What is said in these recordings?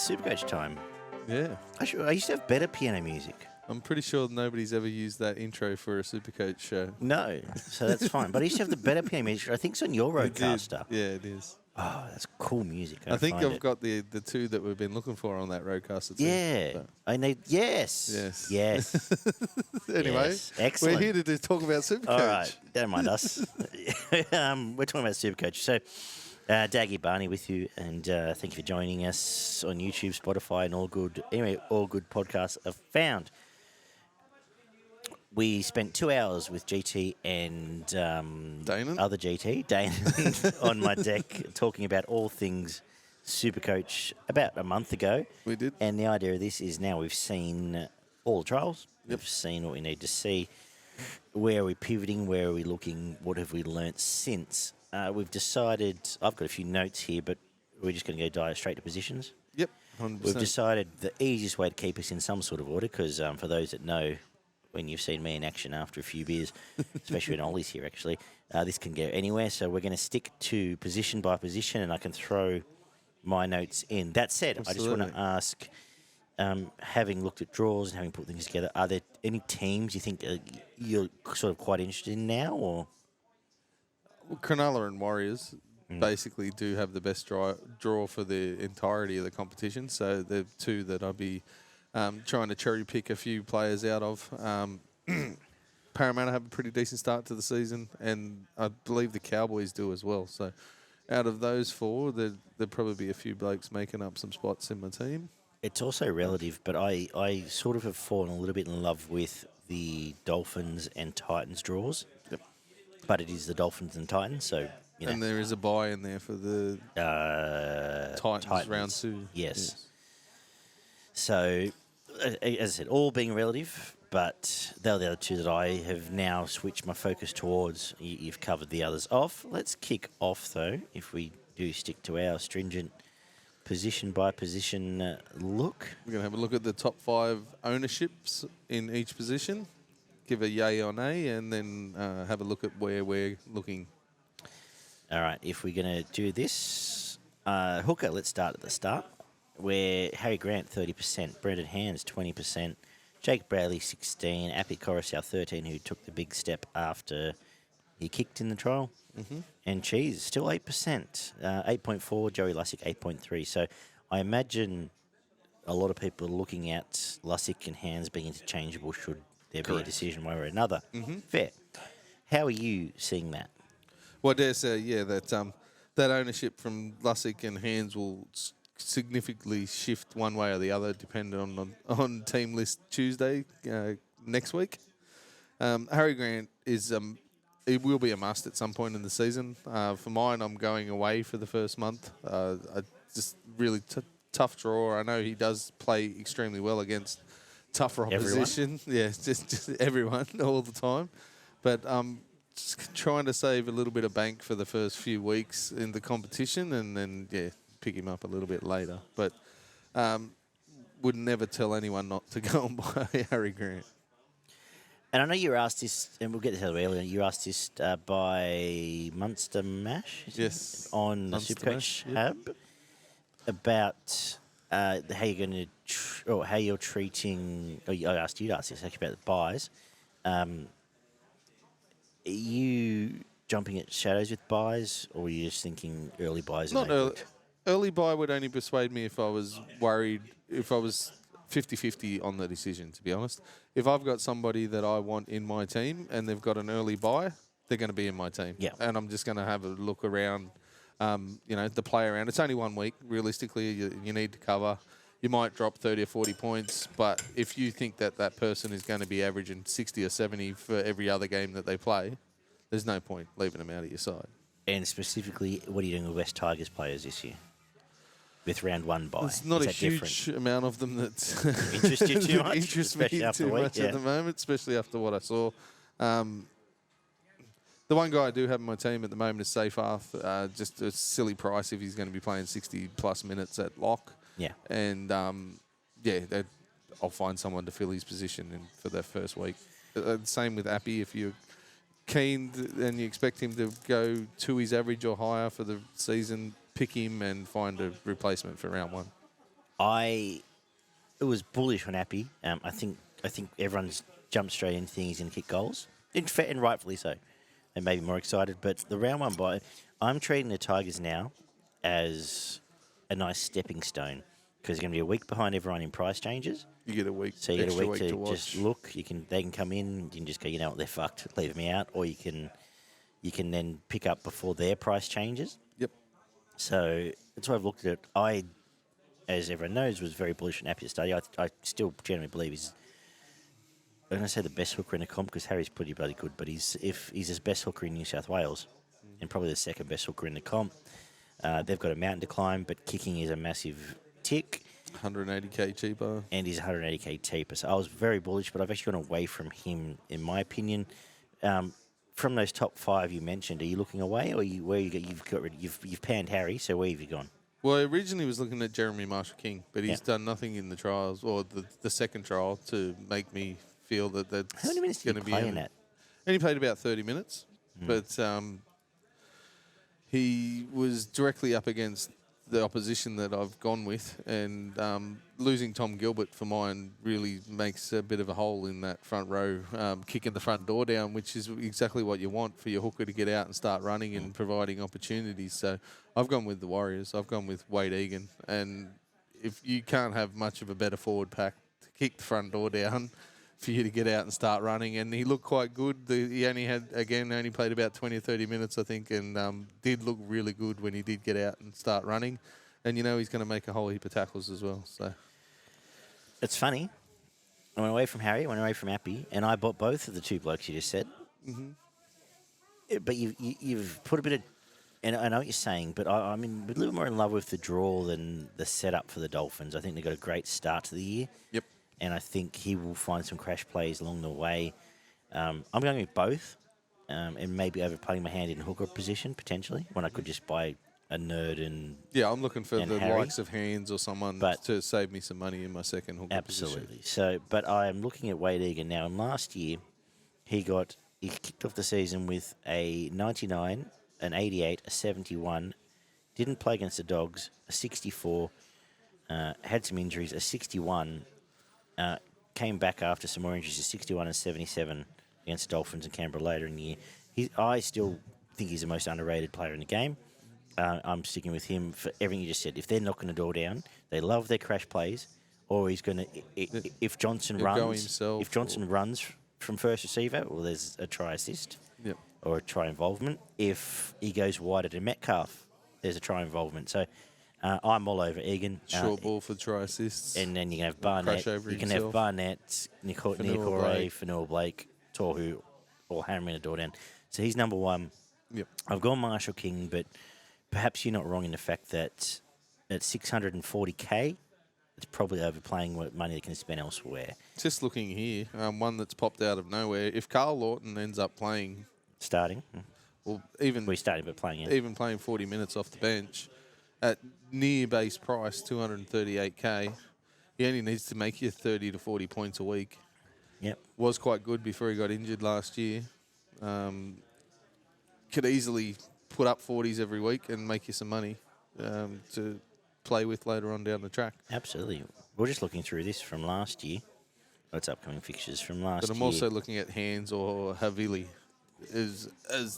SuperCoach time. Yeah. I used to have better piano music. I'm pretty sure nobody's ever used that intro for a SuperCoach show. No, so that's fine. But I used to have the better piano music. I think it's on your It did. roadcaster. Yeah, it is. Oh, that's cool music. I think find I've it. got the two that we've been looking for on that roadcaster too. Yeah, So. I need. Yes. Yes. Yes. Anyway, Yes. Excellent. we're here to talk about SuperCoach. All right, don't mind us. We're talking about SuperCoach. So, Daggy Barney with you, and thank you for joining us on YouTube, Spotify, and all good podcasts are found. We spent 2 hours with GT and Danon? other GT, Danon, on my deck, talking about all things SuperCoach about a month ago. We did. And the idea of this is now we've seen all the trials. Yep. We've seen what we need to see. Where are we pivoting? Where are we looking? What have we learnt since? We've decided, I've got a few notes here, but we're just going to go dive straight to positions. Yep, 100%. We've decided the easiest way to keep us in some sort of order, because for those that know, when you've seen me in action after a few beers, especially when Ollie's here actually, this can go anywhere. So we're going to stick to position by position, and I can throw my notes in. That said, Absolutely. I just want to ask, having looked at draws and having put things together, are there any teams you think you're sort of quite interested in now? Or Well, Cronulla and Warriors basically do have the best draw for the entirety of the competition. So they're two that I'll be trying to cherry pick a few players out of. Parramatta have a pretty decent start to the season, and I believe the Cowboys do as well. So out of those four, there'd probably be a few blokes making up some spots in my team. it's also relative, but I sort of have fallen a little bit in love with the Dolphins and Titans draws. Yep. But it is the Dolphins and Titans, so you know. And there is a buy in there for the Titans round two. Yes. So, as I said, all being relative, but they're the other two that I have now switched my focus towards. You've covered the others off. Let's kick off, though, if we do stick to our stringent position-by-position look. We're going to have a look at the top 5 ownerships in each position, give a yay or nay, and then have a look at where we're looking. All right, if we're going to do this, hooker, let's start at the start, where Harry Grant, 30%, Brendan Hands, 20%, Jake Bradley, 16%, Appy Coruscant, 13%, who took the big step after he kicked in the trial, and Cheese, still 8%, 8.4%, Joey Lussick, 8.3%. So I imagine a lot of people are looking at Lussick and Hands being interchangeable should there be a decision one way or another. Fair. How are you seeing that? Well, I dare say, yeah, that ownership from Lussick and Hands will significantly shift one way or the other, depending on team list Tuesday next week. Harry Grant is it will be a must at some point in the season. For mine, I'm going away for the first month. Just really tough draw. I know he does play extremely well against tougher opposition. Everyone? Yeah, just everyone all the time. But just trying to save a little bit of bank for the first few weeks in the competition, and then pick him up a little bit later. But would never tell anyone not to go and buy Harry Grant. And I know you were asked this, and we'll get this out earlier, you were asked this by Munster Mash on the SuperCoach Hub about how you're going to, or how you're treating, I asked you to ask this actually about the buys. Are you jumping at shadows with buys, or are you just thinking early buys? Not early. Early buy would only persuade me if I was worried, if I was 50-50 on the decision, to be honest. If I've got somebody that I want in my team and they've got an early buy, they're going to be in my team. Yeah. And I'm just going to have a look around, the play around. It's only 1 week. Realistically, you need to cover. You might drop 30 or 40 points, but if you think that that person is going to be averaging 60 or 70 for every other game that they play, there's no point leaving them out of your side. And specifically, what are you doing with West Tigers players this year? With round 1 buy. There's not a huge amount of them that interest you too much, interest me too much at the moment, especially after what I saw. The one guy I do have in my team at the moment is Seyfarth. Just a silly price if he's going to be playing 60-plus minutes at lock. Yeah. And, I'll find someone to fill his position for that first week. Same with Appy. If you're keen and you expect him to go to his average or higher for the season, pick him and find a replacement for round 1. It was bullish on Appy. I think everyone's jumped straight into thinking he's going to kick goals, and rightfully so. And maybe more excited. But the round one bye, I'm treating the Tigers now as a nice stepping stone because they're going to be a week behind everyone in price changes. You get a week. So you get a extra week to watch. just look. They can come in. You can just go, you know what, they're fucked. Leave me out. Or you can then pick up before their price changes. Yep. So that's why I've looked at it. I, as everyone knows, was very bullish on Appy Study. I still generally believe he's, I'm going to say the best hooker in the comp because Harry's pretty bloody good, but he's his best hooker in New South Wales and probably the second best hooker in the comp. They've got a mountain to climb, but kicking is a massive tick. 180k cheaper. And he's 180k cheaper. So I was very bullish, but I've actually gone away from him, in my opinion. From those top 5 you mentioned, are you looking away, or you've panned Harry? So where have you gone? Well, I originally was looking at Jeremy Marshall-King, but he's done nothing in the trials or the second trial to make me feel that that's How many minutes did he play in that? And he played about 30 minutes, but he was directly up against the opposition that I've gone with, and losing Tom Gilbert for mine really makes a bit of a hole in that front row, kicking the front door down, which is exactly what you want for your hooker to get out and start running and providing opportunities. So I've gone with the Warriors. I've gone with Wade Egan, and if you can't have much of a better forward pack to kick the front door down for you to get out and start running, and he looked quite good. He only played about 20 or 30 minutes, I think, and did look really good when he did get out and start running. And you know he's going to make a whole heap of tackles as well. So it's funny. I went away from Harry, went away from Appy, and I bought both of the two blokes you just said. Mm-hmm. But you've put a bit of, and I know what you're saying, but I'm a little more in love with the draw than the setup for the Dolphins. I think they've got a great start to the year. Yep. And I think he will find some crash plays along the way. I'm going with both, and maybe overplaying my hand in hooker position, potentially, when I could just buy a nerd and I'm looking for the Harry. likes of Hands or someone to save me some money in my second hooker absolutely. position. So, but I'm looking at Wade Egan now. And last year, he kicked off the season with a 99, an 88, a 71, didn't play against the Dogs, a 64, had some injuries, a 61, came back after some more injuries, a 61 and 77 against the Dolphins and Canberra later in the year. I still think he's the most underrated player in the game. I'm sticking with him for everything you just said. If they're knocking the door down, they love their crash plays, or he's going to. If Johnson runs from first receiver, well, there's a try assist, or a try involvement. If he goes wider to Metcalf, there's a try involvement. So I'm all over Egan. Short ball for try assists, and then you can have Barnett. You can have Barnett, Nicore, Fanua Blake, Tohu, all hammering the door down. So he's number one. Yep. I've gone Marshall King, but perhaps you're not wrong in the fact that at 640k, it's probably overplaying what money they can spend elsewhere. Just looking here, one that's popped out of nowhere. If Carl Lawton ends up playing, starting, even playing 40 minutes off the bench at near base price, 238k, he only needs to make you 30 to 40 points a week. Yep, was quite good before he got injured last year. Could easily put up 40s every week and make you some money to play with later on down the track. Absolutely. We're just looking through this from last year. What's upcoming fixtures from last year? But I'm also looking at Hands or Havili as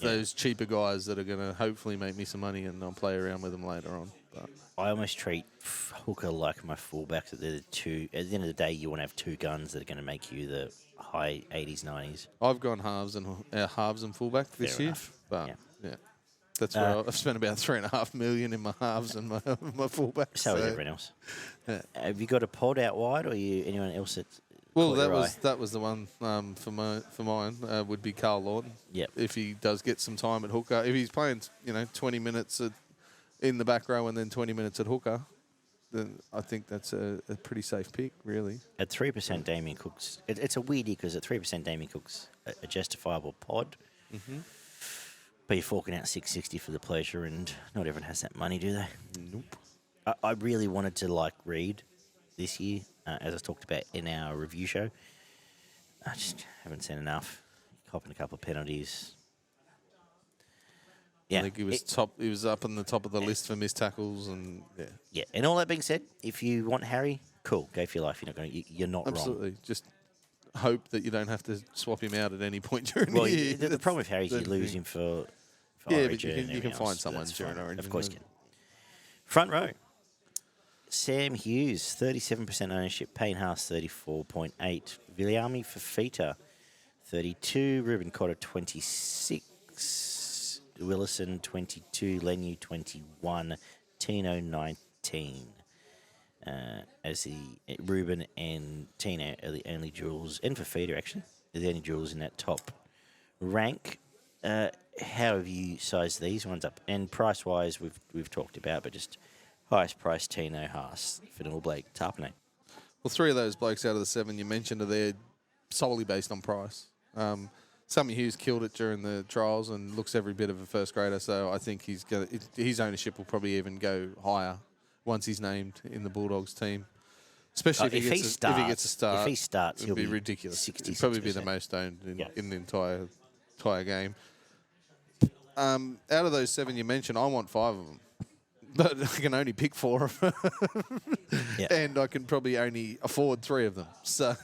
those cheaper guys that are going to hopefully make me some money, and I'll play around with them later on. But I almost treat hooker like my fullbacks. That they're the two. At the end of the day, you want to have two guns that are going to make you the high 80s, 90s. I've gone halves and fullback this year. But yeah. That's where I've spent about $3.5 million in my halves and my fullback. So is everyone else. Yeah. Have you got a pod out wide, or anyone else that's? Well, that was the one for mine would be Carl Lawton. Yep. If he does get some time at hooker, if he's playing 20 minutes in the back row and then 20 minutes at hooker, then I think that's a pretty safe pick, really. At 3%, Damien Cook's. It's a weird because at 3%, Damien Cook's a justifiable pod. Mm-hmm. But you're forking out $660 for the pleasure, and not everyone has that money, do they? Nope. I really wanted to like Reed this year, as I talked about in our review show. I just haven't seen enough. Copping a couple of penalties. Yeah. I think he was top. He was up on the top of the list for missed tackles, and yeah, Yeah, and all that being said, if you want Harry, cool, go for your life. You're not absolutely. wrong. Just hope that you don't have to swap him out at any point during Well, the year. the problem with Harry is you the lose thing. him for Yeah, but Origin. you and can everything find else. someone That's during fine. Origin. Of course you can. Front row. Sam Hughes, 37% ownership. Payne Haas, 34.8. Viliami Fafita, 32. Ruben Cotter, 26. Willison, 22. Lenu, 21. Tino, 19. As the Ruben and Tino are the only jewels, and Fafita actually, are the only jewels in that top rank. How have you sized these ones up? And price-wise, we've talked about, but just highest price Tino, Haas, Fennell, Blake, Tarpanay. Well, 3 of those blokes out of the 7 you mentioned are there solely based on price. Sammy Hughes killed it during the trials and looks every bit of a first grader, so I think his ownership will probably even go higher once he's named in the Bulldogs team. Especially if he gets a start. If he starts, it'll he'll be ridiculous. 66%. It'll probably be the most owned in the entire game. Out of those 7 you mentioned, I want 5 of them. But I can only pick 4 of them. Yeah. And I can probably only afford 3 of them. So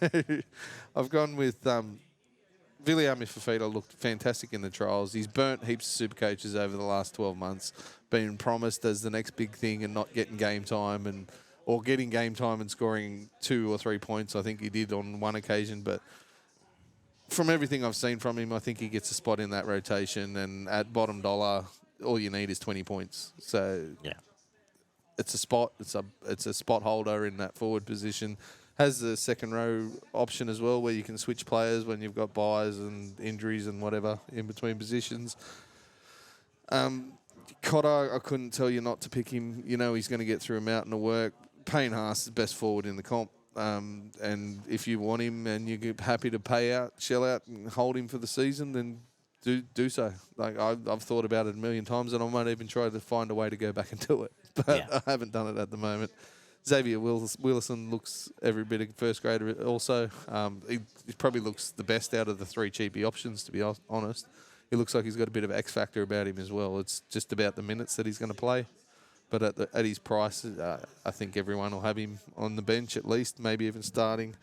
I've gone with Viliami Fafita looked fantastic in the trials. He's burnt heaps of SuperCoaches over the last 12 months, being promised as the next big thing and not getting game time or getting game time and scoring 2 or 3 points. I think he did on one occasion, but from everything I've seen from him, I think he gets a spot in that rotation, and at bottom dollar, all you need is 20 points. So Yeah. it's a spot. It's a spot holder in that forward position. Has the second row option as well, where you can switch players when you've got buys and injuries and whatever in between positions. Cotter, I couldn't tell you not to pick him. You know he's going to get through a mountain of work. Payne Haas is the best forward in the comp. And if you want him and you're happy to shell out and hold him for the season, then do so. Like I've thought about it a million times, and I might even try to find a way to go back and do it. But I haven't done it at the moment. Xavier Willison looks every bit of first grader also. He probably looks the best out of the 3 cheapie options, to be honest. He looks like he's got a bit of X factor about him as well. It's just about the minutes that he's going to play. But at his price, I think everyone will have him on the bench at least, maybe even starting.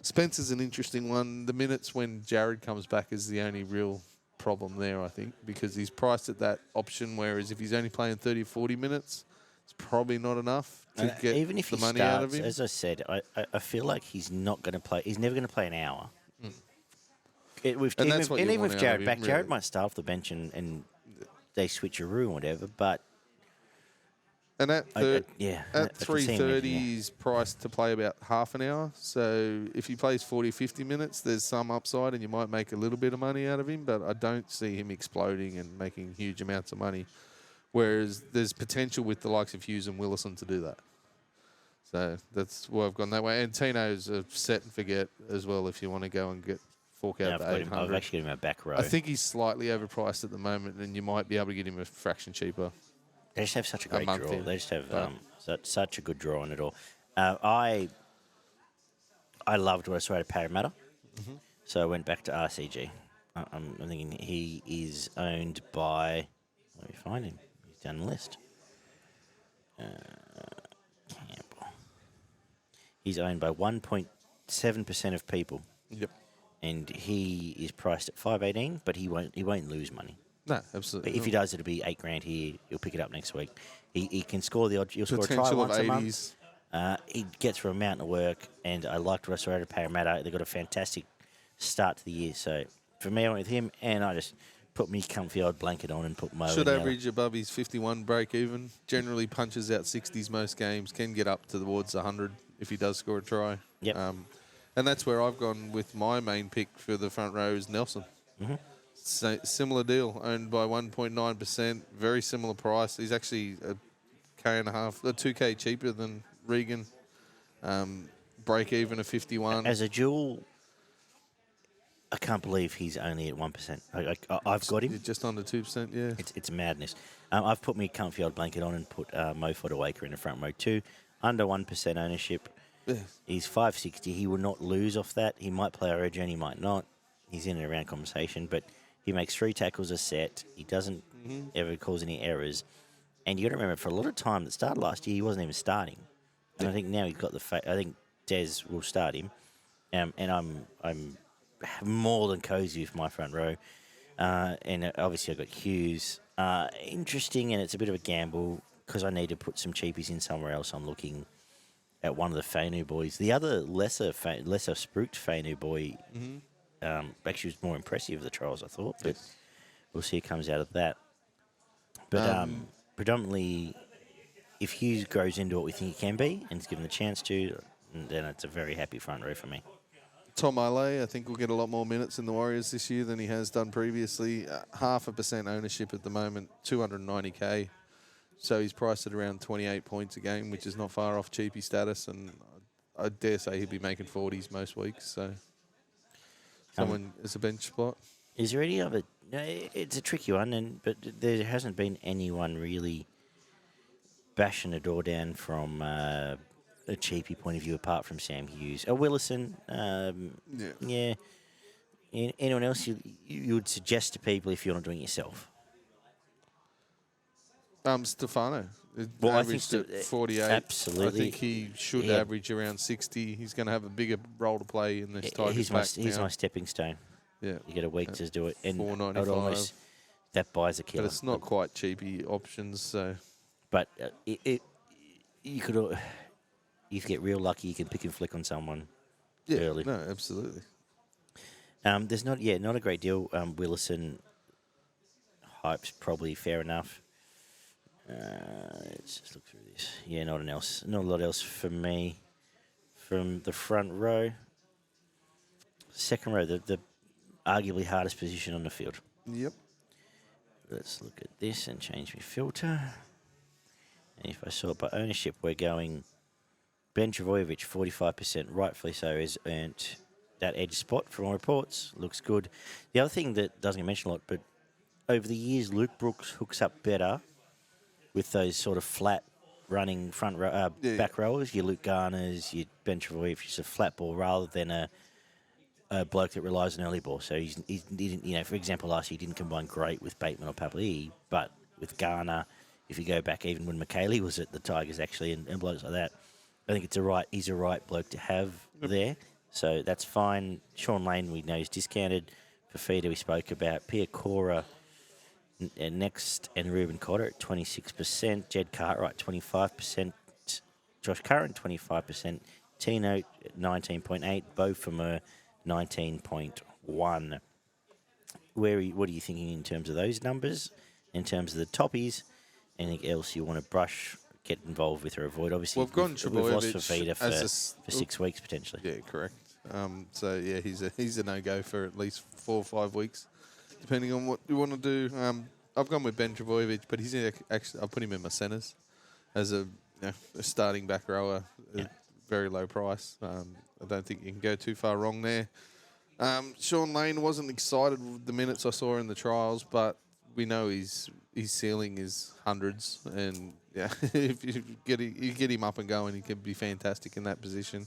Spencer's an interesting one. The minutes when Jared comes back is the only real problem there, I think, because he's priced at that option, whereas if he's only playing 30, 40 minutes, it's probably not enough to get even if the he money starts, out of him. as I said, I feel like he's not going to play. He's never going to play an hour. Even with Jared back, really. Jared might start off the bench and they switcheroo or whatever, but And at I can see him 3:30, making, he's priced to play about half an hour. So if he plays 40, 50 minutes, there's some upside and you might make a little bit of money out of him, but I don't see him exploding and making huge amounts of money. Whereas there's potential with the likes of Hughes and Willison to do that. So that's why I've gone that way. And Tino's a set and forget as well if you want to go and fork out the 800. I've actually got him in my back row. I think he's slightly overpriced at the moment, and you might be able to get him a fraction cheaper. They just have such a great draw. in. They just have such a good draw on it all. I loved what I saw out of Parramatta, so I went back to RCG. I'm thinking he is owned by. Let me find him. He's down the list. Campbell. He's owned by 1.7% of people. Yep. And he is priced at 5.18, but he won't lose money. No, absolutely. But if he does, it'll be $8,000 here. He'll pick it up next week. He can score the odd. He'll score a try Potential of once a 80s. month. He gets through a mountain of work, and I liked what I saw out of Parramatta. They got a fantastic start to the year. So for me, I went with him, and I just put me comfy old blanket on and put Mo. Should in the average above his 51 break even. Generally punches out 60s most games. Can get up towards 100 if he does score a try. Yep. And that's where I've gone with my main pick for the front row is Nelson. So, similar deal, owned by 1.9%, very similar price. He's actually a $2K cheaper than Regan. Break even of 51. As a dual, I can't believe he's only at 1%. I've got him. Just under 2%, yeah. It's madness. I've put me comfy old blanket on and put Mo Fodawaker in the front row too. Under 1% ownership. Yeah. He's 560. He will not lose off that. He might play Origin, he might not. He's in and around conversation, but he makes 3 tackles a set. He doesn't ever cause any errors. And you got to remember, for a lot of time that started last year, he wasn't even starting. And I think now he's got I think Des will start him. And I'm more than cozy with my front row. And obviously I've got Hughes. Interesting, and it's a bit of a gamble because I need to put some cheapies in somewhere else. I'm looking at one of the Fainu boys. The other lesser spruiked Fainu boy actually was more impressive of the trials, I thought. But we'll see who comes out of that. But predominantly, if Hughes grows into what we think he can be and is given the chance to, then it's a very happy front row for me. Tom Ile, I think, will get a lot more minutes in the Warriors this year than he has done previously. 0.5% ownership at the moment, 290K. So he's priced at around 28 points a game, which is not far off cheapie status. And I dare say he'll be making 40s most weeks. So someone as a bench spot. Is there any other? It's a tricky one, but there hasn't been anyone really bashing the door down from a cheapie point of view apart from Sam Hughes. Willison, yeah. Anyone else you would suggest to people if you're not doing it yourself? Stefano. Well, averaged I think at 48. absolutely. I think he should average around 60. He's going to have a bigger role to play in this Tigers pack. He's my stepping stone. Yeah. You get a week to do it. And $4.95. That buys a killer. But it's not quite cheapy options, so... But you could get real lucky. You can pick and flick on someone early. No, absolutely. There's not a great deal. Willison hype's probably fair enough. Let's just look through this. Yeah, not a lot else for me. From the front row, second row, the arguably hardest position on the field. Yep. Let's look at this and change my filter. And if I sort by ownership, we're going Ben Travojevic, 45%, rightfully so, has earned that edge spot from all reports. Looks good. The other thing that doesn't get mentioned a lot, but over the years, Luke Brooks hooks up better with those sort of flat running front row, back rowers. Your Luke Garners, your Ben Travojevic, just a flat ball rather than a bloke that relies on early ball. So he didn't, for example, last year he didn't combine great with Bateman or Papali'i, but with Garner, if you go back even when McKaylee was at the Tigers actually and blokes like that, I think he's a right bloke to have there. So that's fine. Sean Lane, we know, is discounted. Fafita, we spoke about. Pia Cora next, and Ruben Cotter at 26%. Jed Cartwright, 25%. Josh Curran, 25%. Tino, 19.8. Bo Famur, 19.1. What are you thinking in terms of those numbers? In terms of the toppies, anything else you want to brush, get involved with, or avoid? Obviously, we've lost Fafita for 6 weeks potentially. Yeah, correct. He's a no-go for at least 4 or 5 weeks, depending on what you want to do. I've gone with Ben Travojevic, but he's actually I put him in my centres as a starting back rower, very low price. I don't think you can go too far wrong there. Sean Lane wasn't excited with the minutes I saw in the trials, but we know his ceiling is hundreds, and if you get him up and going, he can be fantastic in that position.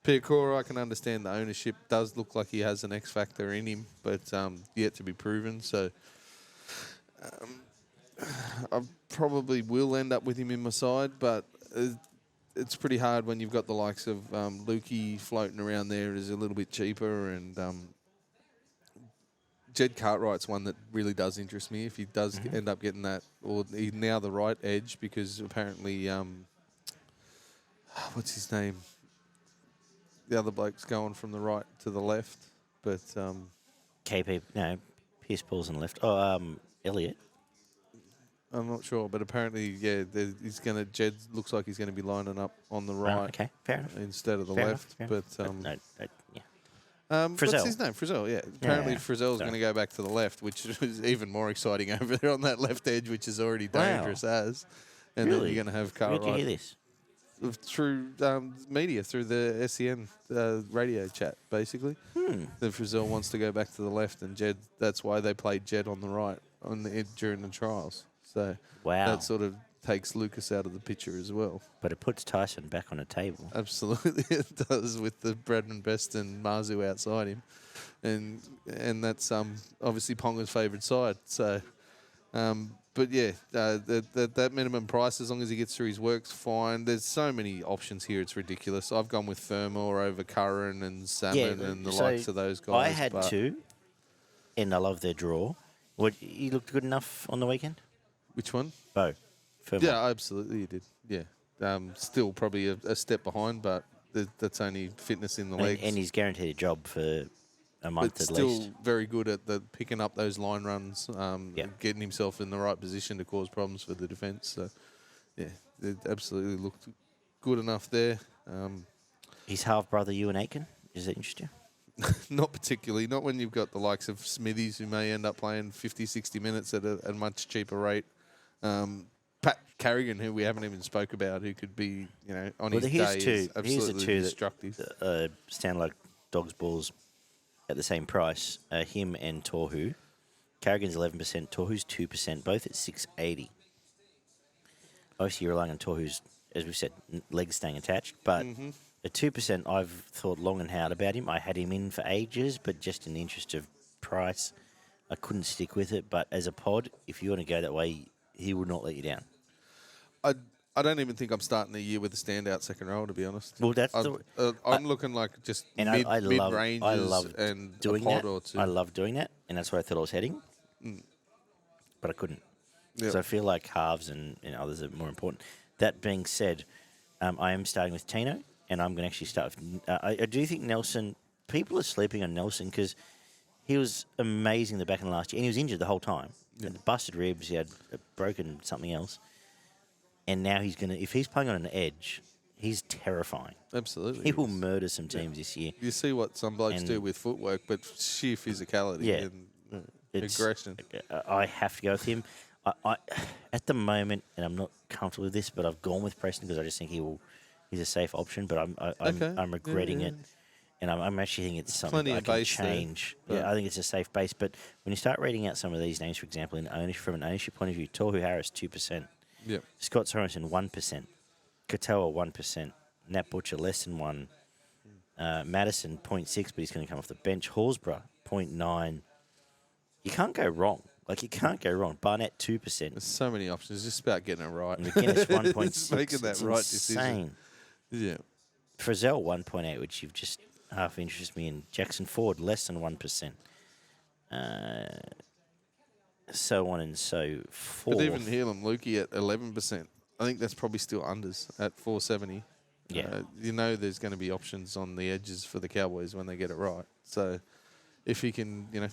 Piacora, I can understand the ownership. Does look like he has an X factor in him, but yet to be proven. So I probably will end up with him in my side, but it's pretty hard when you've got the likes of Lukey floating around there is a little bit cheaper, and Jed Cartwright's one that really does interest me if he does end up getting that, or he's now the right edge, because apparently, what's his name? The other bloke's going from the right to the left, but Pierce Paul's on the left. Elliot. I'm not sure, but apparently, Jed looks like he's going to be lining up on the right. Okay, fair enough. Instead of the Fair left. enough. What's Frizzell. his name? Frizzell, yeah. Apparently Frizzell's going to go back to the left, which is even more exciting over there on that left edge, which is already dangerous as. And really? then you're going to have Cartwright. Where did you hear this? Through media, through the SEN radio chat, basically. That Frizzell wants to go back to the left, and Jed. That's why they played Jed on the right during the trials. So that sort of takes Lucas out of the picture as well. But it puts Tyson back on the table. Absolutely, it does, with the Bradman Best and Marzu outside him, and that's obviously Ponga's favourite side. So But yeah, that minimum price, as long as he gets through his work's fine. There's so many options here; it's ridiculous. I've gone with Fermor over Curran and Salmon and the so likes of those guys. I had two, and I love their draw. He looked good enough on the weekend? Which one? Bo. Fermor. Yeah, absolutely, he did. Yeah, still probably a step behind, but that's only fitness in the legs. And he's guaranteed a job for a month but at still least. very good at picking up those line runs, getting himself in the right position to cause problems for the defence. So, yeah, it absolutely looked good enough there. His half-brother, Ewan Aiken, does that interest you? Not particularly. Not when you've got the likes of Smithies, who may end up playing 50, 60 minutes at a much cheaper rate. Pat Carrigan, who we haven't even spoke about, who could be, on his day, is absolutely destructive. Stand like dog's balls at the same price. Him and Tohu. Carrigan's 11%, Tohu's 2%, both at 680. Obviously, you're relying on Tohu's, as we said, legs staying attached, but at 2%, I've thought long and hard about him. I had him in for ages, but just in the interest of price, I couldn't stick with it. But as a pod, if you want to go that way, he would not let you down. I don't even think I'm starting the year with a standout second row, to be honest. Well, I'm looking like just mid-ranges and doing a pod that. or two. I love doing that, and that's where I thought I was heading. But I couldn't. Yep. So I feel like halves and others are more important. That being said, I am starting with Tino, and I'm going to actually start with... I do think Nelson... People are sleeping on Nelson because he was amazing the back end of last year, and he was injured the whole time. He had busted ribs, he had broken something else. And now he's going to... If he's playing on an edge, he's terrifying. Absolutely. He will murder some teams this year. You see what some blokes do with footwork, but sheer physicality and aggression. I have to go with him. I at the moment, and I'm not comfortable with this, but I've gone with Preston because I just think he's a safe option, but I'm regretting it. And I'm actually thinking it's something I can change. Yeah, I think it's a safe base. But when you start reading out some of these names, for example, from an ownership point of view, Tohu Harris, 2%. Yep. Scott Sorensen, 1%. Katoa, 1%. Nat Butcher, less than 1. Madison, 0.6, but he's going to come off the bench. Horsburgh, 0.9. You can't go wrong. You can't go wrong. Barnett, 2%. There's so many options. It's just about getting it right. McGuinness, 1.6. Making that right decision. Yeah. Frizzell, 1.8, which you've just half interested me in. Jackson Ford, less than 1%. So on and so forth. But even Helam Lukey at 11%. I think that's probably still unders at 470. Yeah. There's going to be options on the edges for the Cowboys when they get it right. So if he can, you're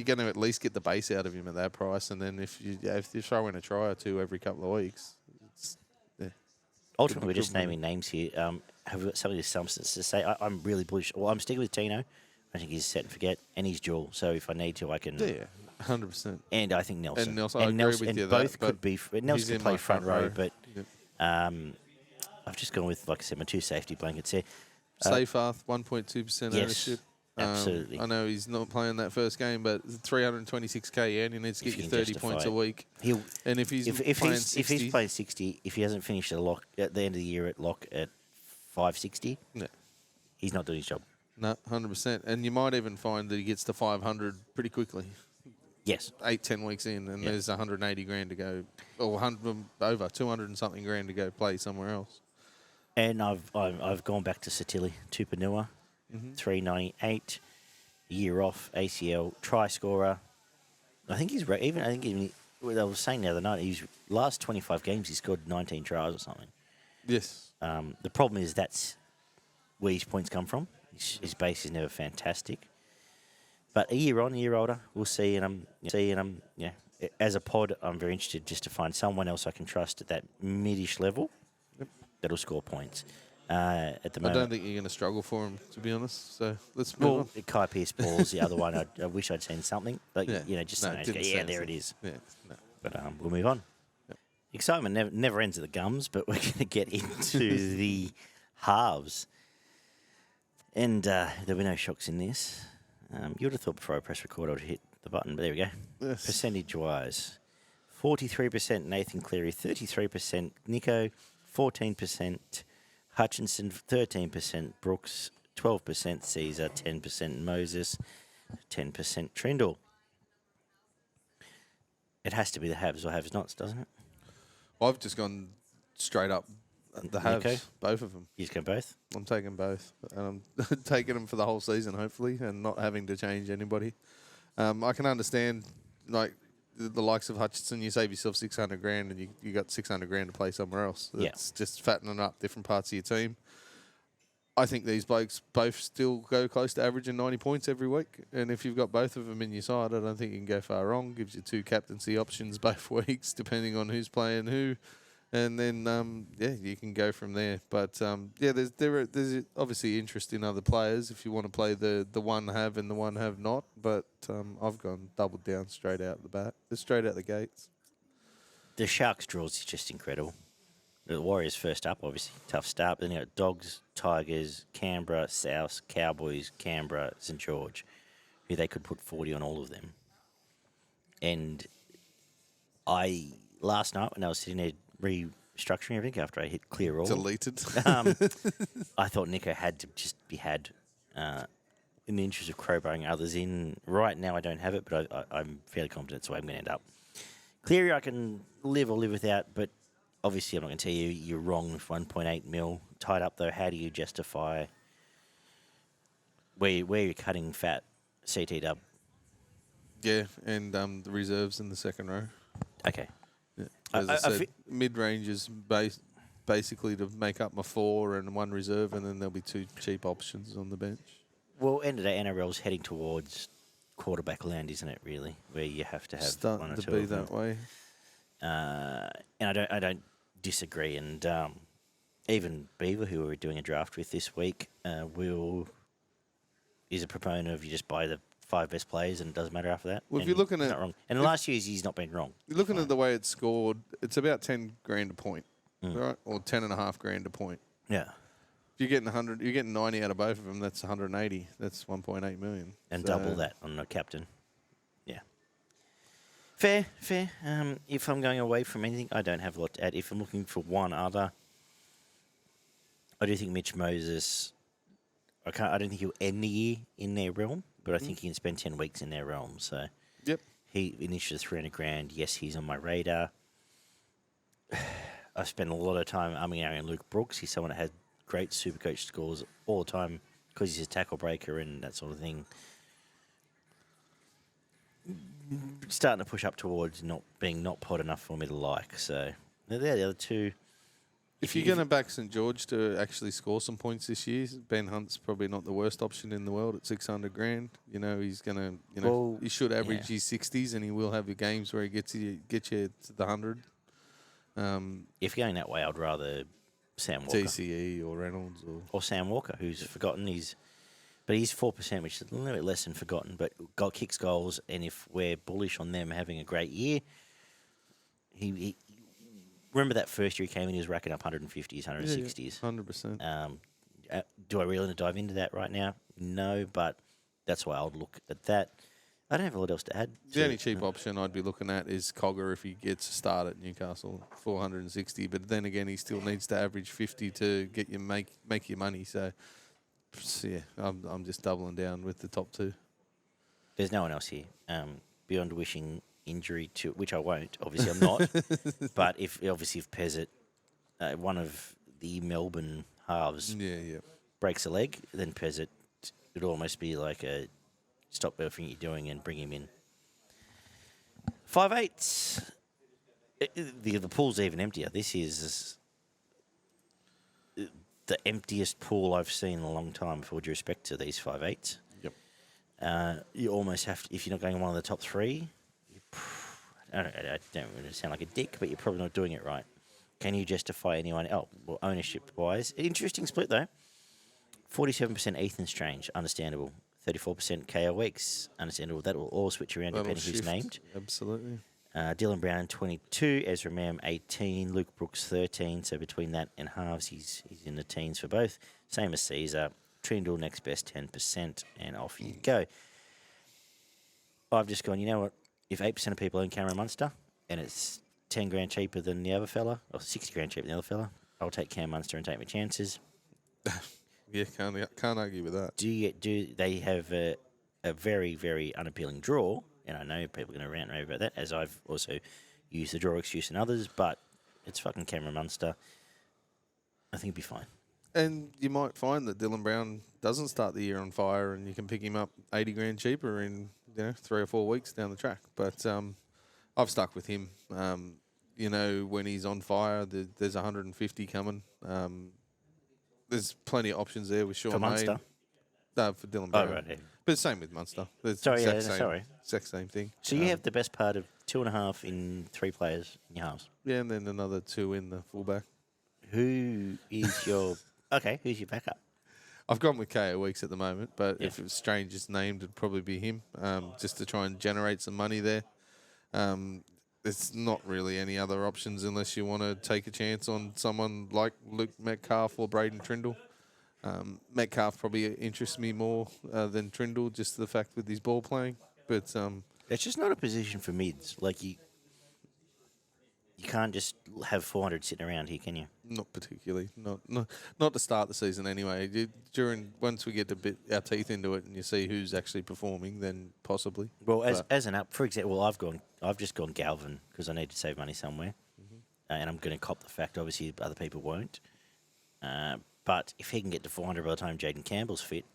going to at least get the base out of him at that price. And then if you throw in a try or two every couple of weeks, ultimately, we're just naming names here. Have we got some of this substance to say? I'm really bullish. Well, I'm sticking with Tino. I think he's set and forget, and he's dual. So if I need to, I can. Yeah, 100%. And I think Nelson. And Nelson, I agree with you both that, could be. Nelson could play front row, but I've just gone with, like I said, my two safety blankets here. Seyfarth, 1.2% ownership. Absolutely. I know he's not playing that first game, but 326k and he needs to get you 30 points a week. And if he's playing 60, if he hasn't finished at the end of the year at lock at 560, he's not doing his job. No, 100%. And you might even find that he gets to 500 pretty quickly. Yes. 8-10 weeks in, and there's 180 grand to go, or 100 over 200 and something grand to go play somewhere else. And I've gone back to Satilli, Tupanua, 398, year off, ACL, try scorer. I think he's even I was saying the other night, his last 25 games he scored 19 tries or something. Yes. The problem is that's where his points come from. His base is never fantastic. But a year on, a year older, we'll see. And as a pod, I'm very interested just to find someone else I can trust at that mid-ish level that'll score points. At the moment, I don't think you're going to struggle for him, to be honest. So let's move on. Kai Pearce-Paul's the other one. I wish I'd seen something. But, there it is. Yeah, no. But we'll move on. Yep. Excitement never ends at the gums, but we're going to get into the halves. And there'll be no shocks in this. You would have thought before I press record I would hit the button, but there we go. Yes. Percentage-wise, 43% Nathan Cleary, 33% Nico, 14% Hutchinson, 13% Brooks, 12% Caesar, 10% Moses, 10% Trindle. It has to be the haves or haves nots, doesn't it? I've just gone straight up the Nico? halves, both of them. You just go both? I'm taking both. And I'm taking them for the whole season, hopefully, and not having to change anybody. I can understand, like, the likes of Hutchinson, you save yourself 600 grand and you got 600 grand to play somewhere else. It's just fattening up different parts of your team. I think these blokes both still go close to averaging 90 points every week. And if you've got both of them in your side, I don't think you can go far wrong. Gives you 2 captaincy options both weeks, depending on who's playing who. And then, you can go from there. But, there's obviously interest in other players if you want to play the one have and the one have not. But I've gone doubled down straight out the gates. The Sharks draws is just incredible. The Warriors first up, obviously. Tough start. Then you got Dogs, Tigers, Canberra, South, Cowboys, Canberra, St. George, who they could put 40 on all of them. And last night when I was sitting there restructuring everything after I hit clear all. Deleted. I thought Nico had to just be had in the interest of crowbarring others in. Right now I don't have it, but I'm fairly confident it's the way I'm going to end up. Cleary I can live or live without, but obviously I'm not going to tell you you're wrong with 1.8 mil. Tied up though, how do you justify where you're cutting fat CT dub? Yeah, and the reserves in the second row. Okay. Yeah. As I said, mid-range is basically to make up my 4 and 1 reserve, and then there'll be 2 cheap options on the bench. Well, end of the day, NRL's heading towards quarterback land, isn't it, really? Where you have to have one or two to be of them. that way. And I don't disagree. And even Beaver, who we're doing a draft with this week, is a proponent of you just buy the 5 best players and it doesn't matter after that. Well, if you're looking at... Not wrong. And last year, he's not been wrong. You're looking at the way it's scored, it's about 10 grand a point, right? Or 10.5 grand a point. Yeah. If you're getting 100, you're getting 90 out of both of them, that's 180. That's 1.8 million. And double that on the captain. Yeah. Fair. If I'm going away from anything, I don't have a lot to add. If I'm looking for one other, I do think Mitch Moses, I don't think he'll end the year in their realm, but I think he can spend 10 weeks in their realm. So yep. He initiated 300 grand. Yes, he's on my radar. I've spent a lot of time umming and Luke Brooks. He's someone that had great SuperCoach scores all the time because he's a tackle breaker and that sort of thing. Starting to push up towards not being not pod enough for me to like. So they're the other two. If you're going to back St. George to actually score some points this year, Ben Hunt's probably not the worst option in the world at 600 grand. You know, he's going to, he should average his 60s and he will have your games where he gets you to the 100. If you're going that way, I'd rather Sam Walker. TCE or Reynolds. Or Sam Walker, who's forgotten. But he's 4%, which is a little bit less than forgotten, but kicks goals, and if we're bullish on them having a great year, he remember that first year he came in, he was racking up 150s, 160s. 100%. Do I really want to dive into that right now? No, but that's why I would look at that. I don't have a lot else to add. The only cheap option I'd be looking at is Cogger if he gets a start at Newcastle, 460. But then again, he still needs to average 50 to get you make your money. So yeah, I'm just doubling down with the top 2. There's no one else here beyond wishing injury to, which I won't. Obviously, I'm not. But if Pezzett, one of the Melbourne halves, breaks a leg, then Pezzett, it'd almost be like a stop everything you're doing and bring him in. 5/8. The pool's even emptier. This is the emptiest pool I've seen in a long time, with all due respect to these 5/8s. Yep. You almost have to, if you're not going one of the top 3, I don't really sound like a dick, but you're probably not doing it right. Can you justify anyone else? Well, ownership-wise, interesting split, though. 47% Ethan Strange, understandable. 34% KO Weeks, understandable. That will all switch around depending who's named. Absolutely. Dylan Brown, 22. Ezra Mam, 18. Luke Brooks, 13. So between that and halves, he's in the teens for both. Same as Caesar. Trindle, next best, 10%. And off you go. I've just gone, you know what? If 8% of people own Cameron Munster and it's 10 grand cheaper than the other fella, or 60 grand cheaper than the other fella, I'll take Cam Munster and take my chances. Yeah, can't argue with that. Do they have a very, very unappealing draw and I know people are going to rant and rave about that, as I've also used the draw excuse and others, but it's fucking Cameron Munster. I think he'll be fine. And you might find that Dylan Brown doesn't start the year on fire, and you can pick him up 80 grand cheaper in 3 or 4 weeks down the track. But I've stuck with him. When he's on fire, there's 150 coming. There's plenty of options there with Sean For Munster? No, for Dylan Brown. Oh, right, yeah. But same with Munster. Sorry. Exact same thing. So you have the best part of 2.5 in 3 players in your halves. Yeah, and then another 2 in the fullback. Who is your... Okay, who's your backup? I've gone with KO Weeks at the moment, but if it was strangest named, it'd probably be him, just to try and generate some money there. There's not really any other options unless you want to take a chance on someone like Luke Metcalf or Braden Trindle. Metcalf probably interests me more than Trindle, just the fact with his ball playing. But it's just not a position for mids. Like you can't just have 400 sitting around here, can you? not particularly. Not to start the season anyway. Once we get our teeth into it and you see who's actually performing, then possibly. Well, as an up, for example, I've just gone Galvin because I need to save money somewhere, and I'm going to cop the fact. Obviously, other people won't. But if he can get to 400 by the time Jaden Campbell's fit,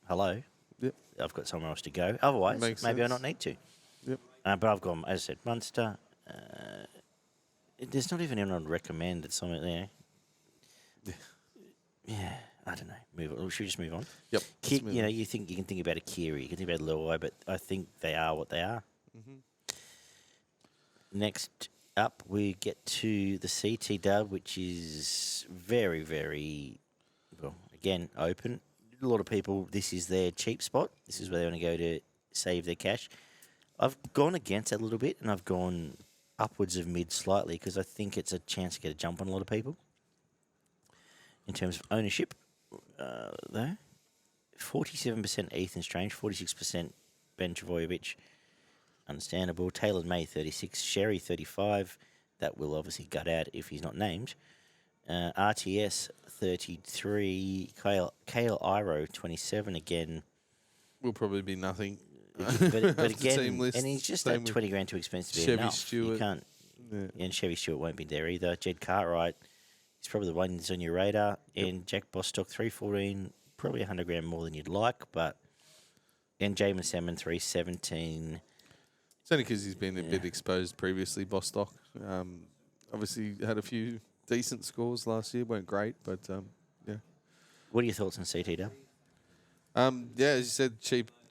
hello. Yep. I've got somewhere else to go. Otherwise, maybe I not need to. Yep. But I've gone, as I said, Munster. There's not even anyone I'd recommend at somewhere there. Yeah, I don't know. Move on. Should we just move on? Yep. You can think about a Kiri, you can think about Luai, but I think they are what they are. Mm-hmm. Next up, we get to the CT dub, which is very, very, well, again, open. A lot of people, this is their cheap spot. This is where they want to go to save their cash. I've gone against it a little bit, and I've gone upwards of mid slightly because I think it's a chance to get a jump on a lot of people. In terms of ownership, though, 47% Ethan Strange, 46% Ben Travojevic. Understandable. Taylor May, 36. Sherry, 35. That will obviously gut out if he's not named. RTS, 33. Kale Iro, 27. Again, will probably be nothing. But again, and he's just that 20 grand too expensive to be Chevy enough. Stewart. You can't. Yeah. And Chevy Stewart won't be there either. Jed Cartwright, he's probably the one that's on your radar. Yep. And Jack Bostock, 314, probably 100 grand more than you'd like. But and Jamin Salmon, 317. It's only because he's been a bit exposed previously, Bostock. Obviously had a few decent scores last year. Weren't great, but yeah. What are your thoughts on CTW? As you said,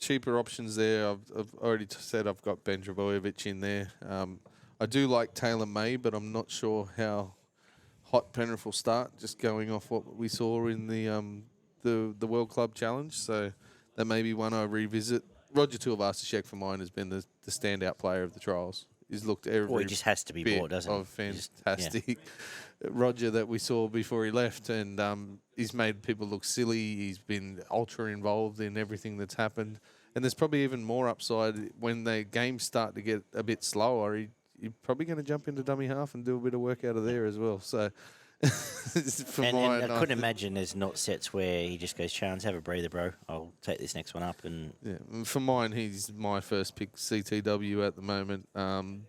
cheaper options there. I've already said I've got Ben Travojevic in there. I do like Taylor May, but I'm not sure how hot Penrith will start, just going off what we saw in the World Club Challenge. So that may be one I revisit. Roger Tuivasa-Sheck for mine has been the standout player of the trials. He's looked every he just has to be bought, doesn't he? Fantastic Roger that we saw before he left, and he's made people look silly. He's been ultra involved in everything that's happened, and there's probably even more upside when the games start to get a bit slower. You're probably going to jump into dummy half and do a bit of work out of there as well. So, and I couldn't imagine there's not sets where he just goes, "Chance, have a breather, bro. I'll take this next one up." And for mine, he's my first pick, CTW at the moment.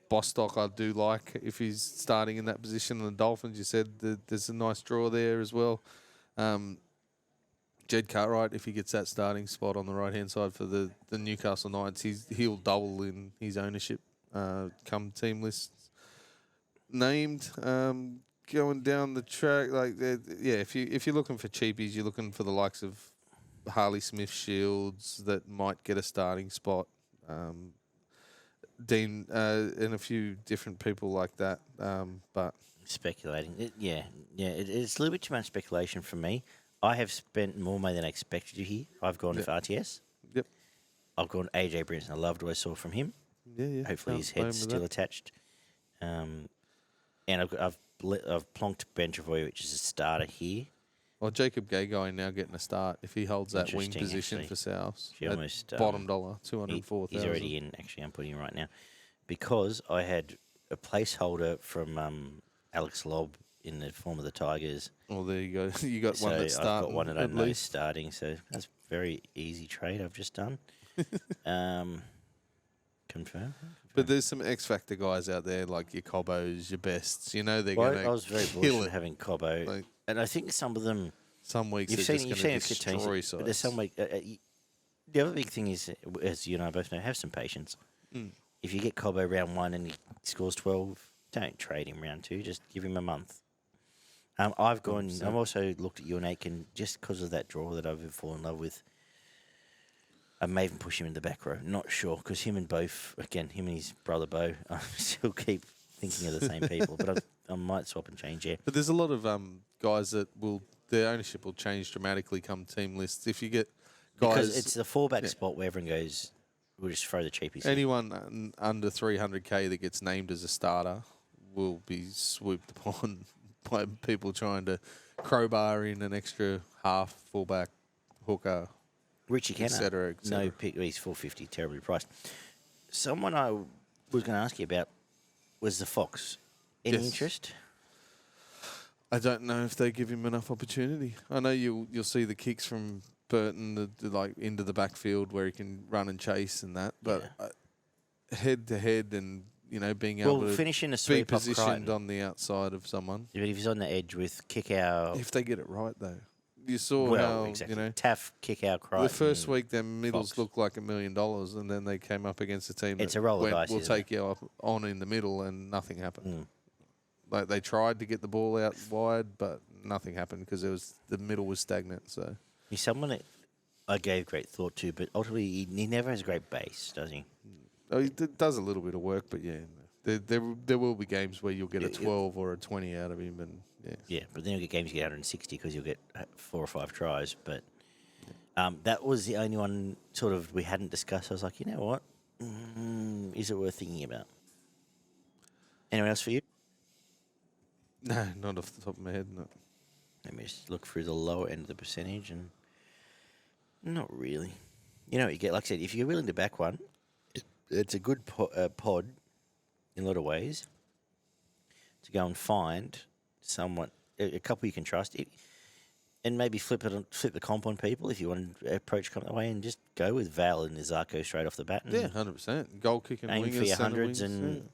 Bostock, I do like if he's starting in that position. And the Dolphins, you said there's a nice draw there as well. Jed Cartwright, if he gets that starting spot on the right hand side for the Newcastle Knights, he'll double in his ownership come team lists named. Going down the track, if you're looking for cheapies, you're looking for the likes of Harley Smith Shields that might get a starting spot, Dean, and a few different people like that. But speculating, it's a little bit too much speculation for me. I have spent more money than I expected to here. I've gone with RTS. Yep. I've gone AJ Brinson. I loved what I saw from him. Yeah. Hopefully his head's still attached. And I've plonked Ben Travojevic as a starter here. Well, Jacob Gagai now getting a start if he holds that wing position actually, for South. Almost bottom dollar, 204,000. He's already in. Actually, I'm putting him right now because I had a placeholder from Alex Lobb in the form of the Tigers. Well, there you go. You got one that's starting. I've got one that I know starting, so that's a very easy trade I've just done. Confirm. But there's some X Factor guys out there like your Cobbos, your Bests. You know they're Well, going I was very to bullish kill on it. having Cobbo, Like, and I think some of them some weeks you've they're seen. just You've going to seen a few destroy teams, but there's sides. some week. The other big thing is, as you and I both know, have some patience. If you get Cobbo round 1 and he scores 12, don't trade him round 2. Just give him a month. I've gone. 100%. I've also looked at you and Aiken just because of that draw that I've fallen in love with. I may even push him in the back row. Not sure because him and his brother Bo, I still keep thinking of the same people, but I might swap and change. Yeah, But there's a lot of guys that their ownership will change dramatically come team lists. If you get guys, because it's the fullback spot where everyone goes. We'll just throw the cheapies. anyone under 300k that gets named as a starter will be swooped upon by people trying to crowbar in an extra half, fullback, hooker. Richie Kenner, cetera, et cetera. no pick. He's $4.50, terribly priced. Someone I was going to ask you about was the Fox. Any Yes. interest? I don't know if they give him enough opportunity. I know you'll see the kicks from Burton, like into the backfield where he can run and chase and that, but head to head and being able to finish in a be sweep off positioned Crichton. on the outside of someone. But if he's on the edge with kick out, If they get it right though, you saw how exactly. Taff, kick out, Crichton. the first week their middles Fox. looked like $1 million, and then they came up against a team It's that a roll of went, dice, "We'll isn't take you up on in the middle," and nothing happened. Mm. Like they tried to get the ball out wide, but nothing happened because the middle was stagnant. So He's someone that I gave great thought to, but ultimately he never has a great base, does he? he does a little bit of work, but yeah, there will be games where you'll get a 12 or a 20 out of him, and Yeah, but then you'll get games you get 160 because you'll get 4 or 5 tries. But that was the only one sort of we hadn't discussed. I was like, you know what? Is it worth thinking about? Anyone else for you? No, not off the top of my head. No. Let me just look through the lower end of the percentage, and not really. You know what you get? Like I said, if you're willing to back one, it's a good pod in a lot of ways to go and find someone, a couple you can trust, and maybe flip the comp on people if you want to approach coming that way, and just go with Val and Izako straight off the bat. And 100%. Goal kicking aim wingers, for your centre hundreds, wings, and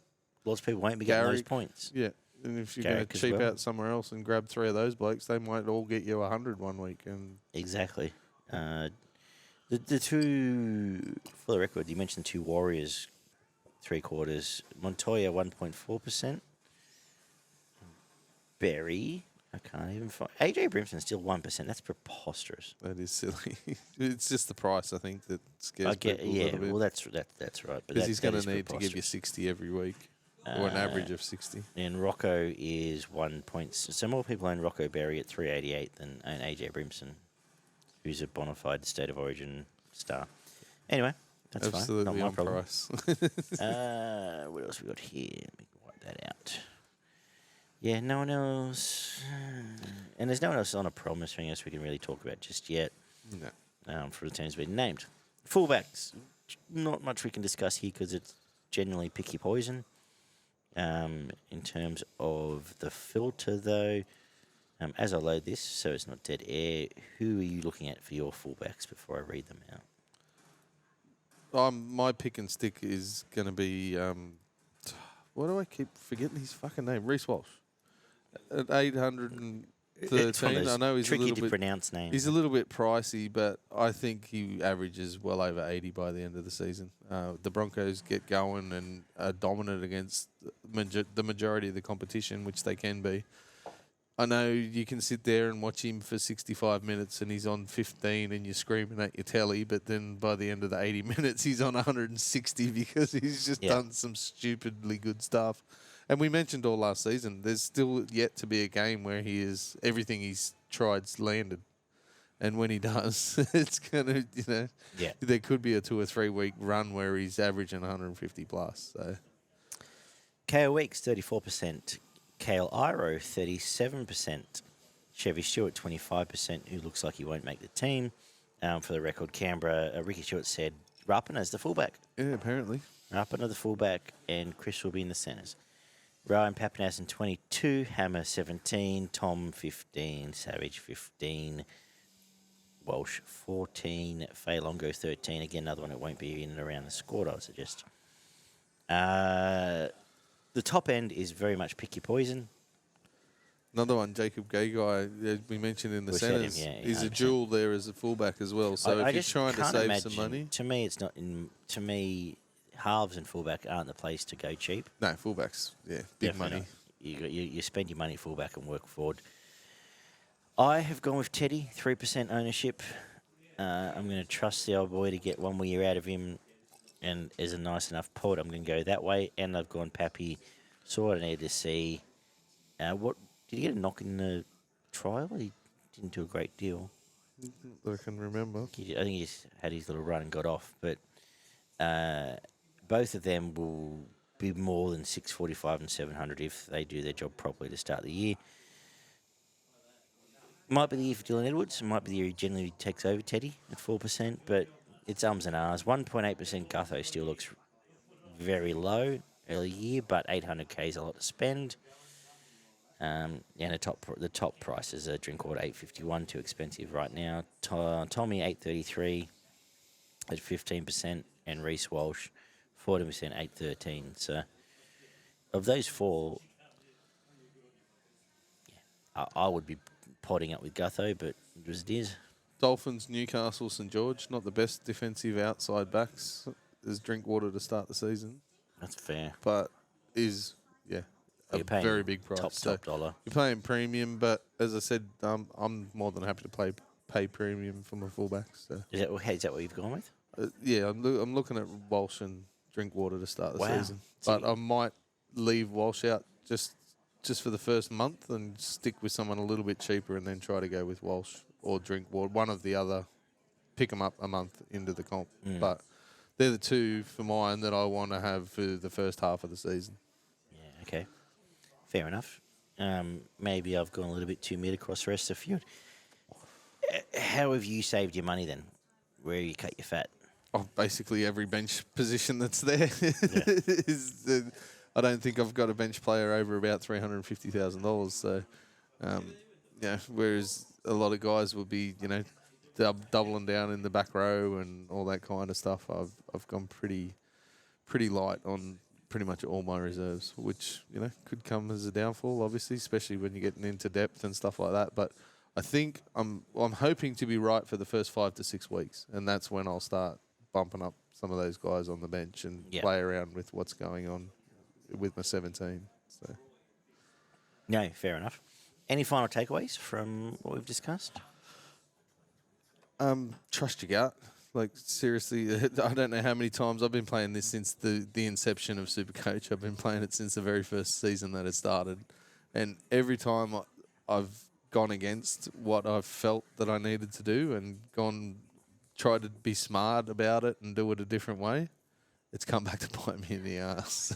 lots of people won't be getting those points. Yeah. And if you're going Garrick to as cheap well. out somewhere else and grab 3 of those blokes, they might all get you 100 one week. And Exactly. The two, for the record, you mentioned 2 Warriors, 3/4. Montoya 1.4%. Berry, I can't even find. AJ Brimson still 1%. That's preposterous. that is silly. It's just the price, I think, that scares I get, people a yeah. little bit. Well, that's right. But Because he's going that is to need to give you preposterous. 60 every week, or an average of 60. And Rocco is 1 point. So more people own Rocco Berry at 388 than own AJ Brimson, who's a bona fide State of Origin star. Anyway, that's Absolutely fine. Not on my problem. price. What else we got here? Let me wipe that out. Yeah, no one else. And there's no one else on a promise thing else we can really talk about just yet. No. For the teams being named. Fullbacks, not much we can discuss here because it's generally picky poison. In terms of the filter, though, as I load this, so it's not dead air, who are you looking at for your fullbacks before I read them out? My pick and stick is going to be, why do I keep forgetting his fucking name? Reece Walsh. At 813, I know he's a tricky little to bit pronounce names. He's a little bit pricey, but I think he averages well over 80 by the end of the season. The Broncos get going and are dominant against the majority of the competition, which they can be. I know you can sit there and watch him for 65 minutes and he's on 15 and you're screaming at your telly, but then by the end of the 80 minutes, he's on 160 because he's just done some stupidly good stuff. And we mentioned all last season, there's still yet to be a game where everything he's tried's landed. And when he does, it's going to, there could be a 2 or 3 week run where he's averaging 150 plus. So. Kale Weeks, 34%. Kale Iro, 37%. Chevy Stewart, 25%, who looks like he won't make the team. For the record, Canberra, Ricky Stewart said Rapana's the fullback. Yeah, apparently. Rapana the fullback, and Chris will be in the centres. Ryan Papanas in 22, Hammer 17, Tom 15, Savage 15, Walsh 14, Faye Longo 13. Again, another one that won't be in and around the squad, I would suggest. The top end is very much pick your poison. Another one, Jacob Gagai, we mentioned in the We said him, centres. yeah, He's a 100%. jewel there as a fullback as well. So I if you're just trying to can't save imagine, some money, to me, it's not. To me, halves and fullback aren't the place to go cheap. no, fullbacks, yeah, big Definitely money. not. You spend your money fullback and work forward. I have gone with Teddy, 3% ownership. I'm going to trust the old boy to get one more year out of him, and as a nice enough port, I'm going to go that way. And I've gone Pappy. So what I need to see. What did he get a knock in the trial? He didn't do a great deal. That I can remember. I think he just had his little run and got off. But both of them will be more than 645 and 700 if they do their job properly to start the year. Might be the year for Dylan Edwards. It might be the year he generally takes over Teddy at 4%, but it's ums and ahs. 1.8% Gutho still looks very low early year, but 800k is a lot to spend. And the top price is a Drinkwater 851, too expensive right now. Tommy 833 at 15%, and Reece Walsh 40% 813. So of those four, I would be potting up with Gutho, but it was it is. Dolphins, Newcastle, St George, not the best defensive outside backs as Drinkwater to start the season, That's fair. but is a You're paying very big price. top dollar. You're paying premium, but as I said, I'm more than happy to pay premium for my fullbacks. So. Is that what you've gone with? I'm looking at Walsh and Drinkwater to start the Wow. season, but I might leave Walsh out just for the first month and stick with someone a little bit cheaper, and then try to go with Walsh or Drinkwater, one of the other. Pick them up a month into the comp, but they're the two for mine that I want to have for the first half of the season. Yeah, okay. Fair enough. Maybe I've gone a little bit too mid across the rest of the field. How have you saved your money then? Where you cut your fat? Oh, basically every bench position that's there. I don't think I've got a bench player over about $350,000. So, whereas a lot of guys will be, doubling down in the back row and all that kind of stuff. I've gone pretty light on pretty much all my reserves, which could come as a downfall, obviously, especially when you're getting into depth and stuff like that. But I think I'm hoping to be right for the first 5 to 6 weeks, and that's when I'll start bumping up some of those guys on the bench and play around with what's going on with my 17. So. No, fair enough. Any final takeaways from what we've discussed? Trust your gut. Like, seriously, I don't know how many times I've been playing this since the inception of SuperCoach. I've been playing it since the very first season that it started. And every time I've gone against what I've felt that I needed to do and tried to be smart about it and do it a different way, it's come back to bite me in the ass.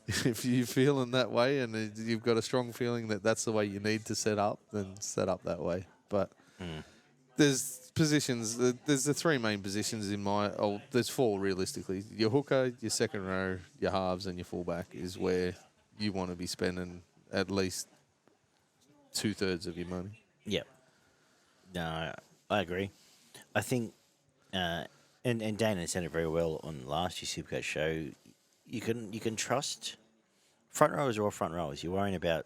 If you're feeling that way and you've got a strong feeling that that's the way you need to set up, then set up that way. But there's positions. There's the three main positions in my. There's four realistically. Your hooker, your second row, your halves, and your fullback is where you want to be spending at least 2/3 of your money. Yep. No, I agree. I think, and Dana said it very well on last year's Supercoach show. You can trust front rowers or front rowers. You're worrying about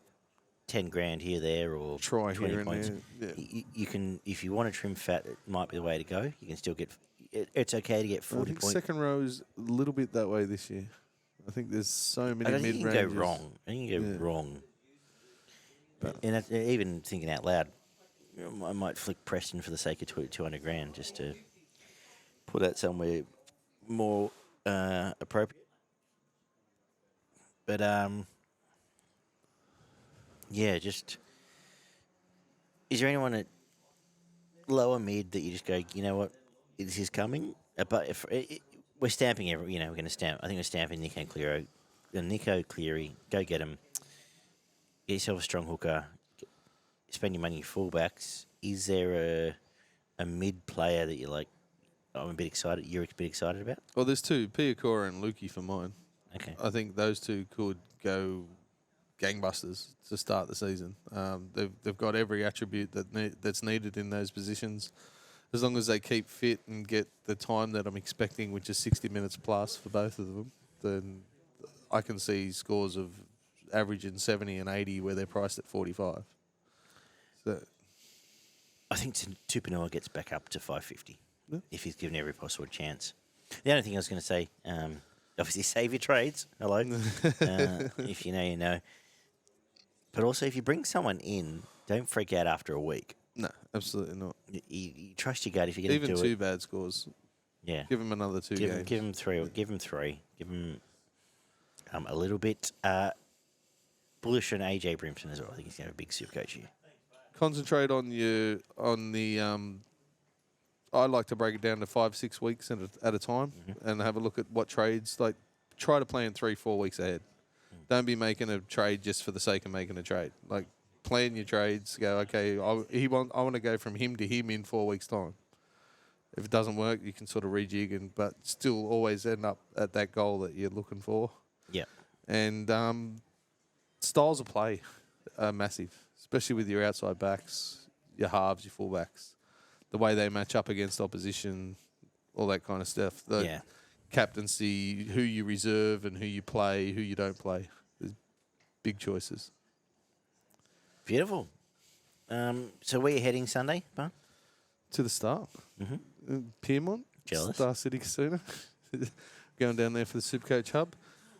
10 grand here, there, or Try 20 here points. and there. Yeah. You can, if you want to trim fat, it might be the way to go. You can still get. It's okay to get 40 I think points. second row is a little bit that way this year. I think there's so many I don't think mid-ranges. you can go wrong. I think you can go wrong. And even thinking out loud, I might flick Preston for the sake of 200 grand just to put that somewhere more appropriate. But just is there anyone at lower mid that you just go, you know what, this is coming? But if we're stamping we're going to stamp. I think we're stamping Nico Cleary. Go get him. Get yourself a strong hooker. Spend your money on fullbacks. Is there a mid player that you're like, I'm a bit excited? You're a bit excited about? Well, there's two, Piakora and Lukey for mine. Okay. I think those two could go gangbusters to start the season. They've got every attribute that's needed in those positions. As long as they keep fit and get the time that I'm expecting, which is 60 minutes plus for both of them, then I can see scores of averaging 70 and 80 where they're priced at 45. So I think Tupanua gets back up to 550 Yeah. if he's given every possible chance. The only thing I was going to say, obviously save your trades. Hello. If you know, you know. But also, if you bring someone in, don't freak out after a week. no, absolutely not. You trust your gut if you're going to Even do two it. bad scores. Yeah. Give them another two games. Give him three. Give him three. Give him a little bit bullish on AJ Brimson as well. I think he's going to have a big SuperCoach year. Concentrate on the. I like to break it down to 5-6 weeks at a time and have a look at what trades. Like, try to plan 3-4 weeks ahead. Don't be making a trade just for the sake of making a trade. Like, plan your trades. Go, okay, I want to go from him to him in 4 weeks' time. If it doesn't work, you can sort of rejig, but still always end up at that goal that you're looking for. Yeah. And styles of play are massive, especially with your outside backs, your halves, your fullbacks, the way they match up against opposition, all that kind of stuff. The captaincy, who you reserve and who you play, who you don't play. There's big choices. Beautiful. So where are you heading Sunday, Barn? To the Star. Piermont. Jealous. Star City Casino. Going down there for the SuperCoach Hub.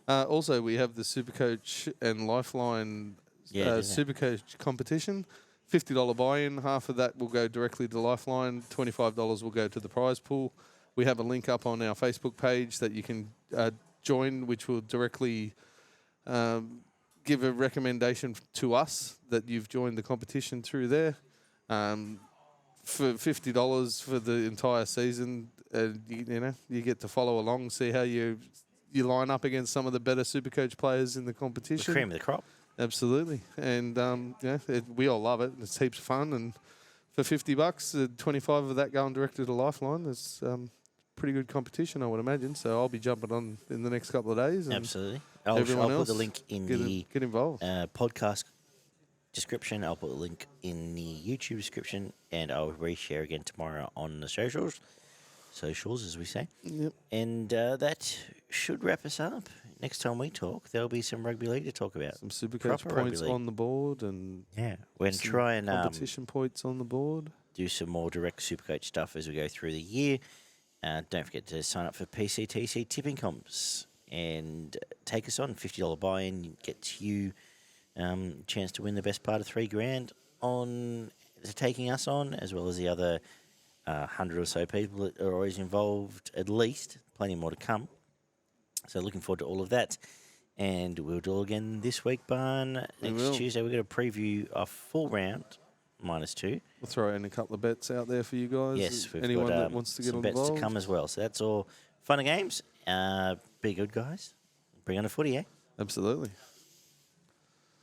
Also, we have the SuperCoach and Lifeline SuperCoach competition. $50 buy-in. Half of that will go directly to Lifeline. $25 will go to the prize pool. We have a link up on our Facebook page that you can join, which will directly give a recommendation to us that you've joined the competition through there. For $50 for the entire season, you get to follow along, see how you line up against some of the better SuperCoach players in the competition. The cream of the crop. Absolutely, and we all love it. It's heaps of fun, and for $50, 25 of that going directly to Lifeline. It's pretty good competition, I would imagine. So I'll be jumping on in the next couple of days. And Absolutely. I'll put the link in get involved. Podcast description. I'll put the link in the YouTube description, and I'll reshare again tomorrow on the socials, as we say. Yep. And that should wrap us up. Next time we talk, there'll be some rugby league to talk about. Some SuperCoach points on the board, and we're going to try and competition points on the board. Do some more direct SuperCoach stuff as we go through the year. Don't forget to sign up for PCTC tipping comps and take us on. $50 buy-in gets you chance to win the best part of $3,000 on taking us on, as well as the other 100 or so people that are always involved, at least. Plenty more to come. So looking forward to all of that. And we'll do it again this week, Barn. Next Tuesday, we're going to preview a full round, -2. We'll throw in a couple of bets out there for you guys. Yes, we've anyone got that wants to get some involved. bets to come as well. So that's all fun and games. Be good, guys. Bring on the footy, eh? Absolutely.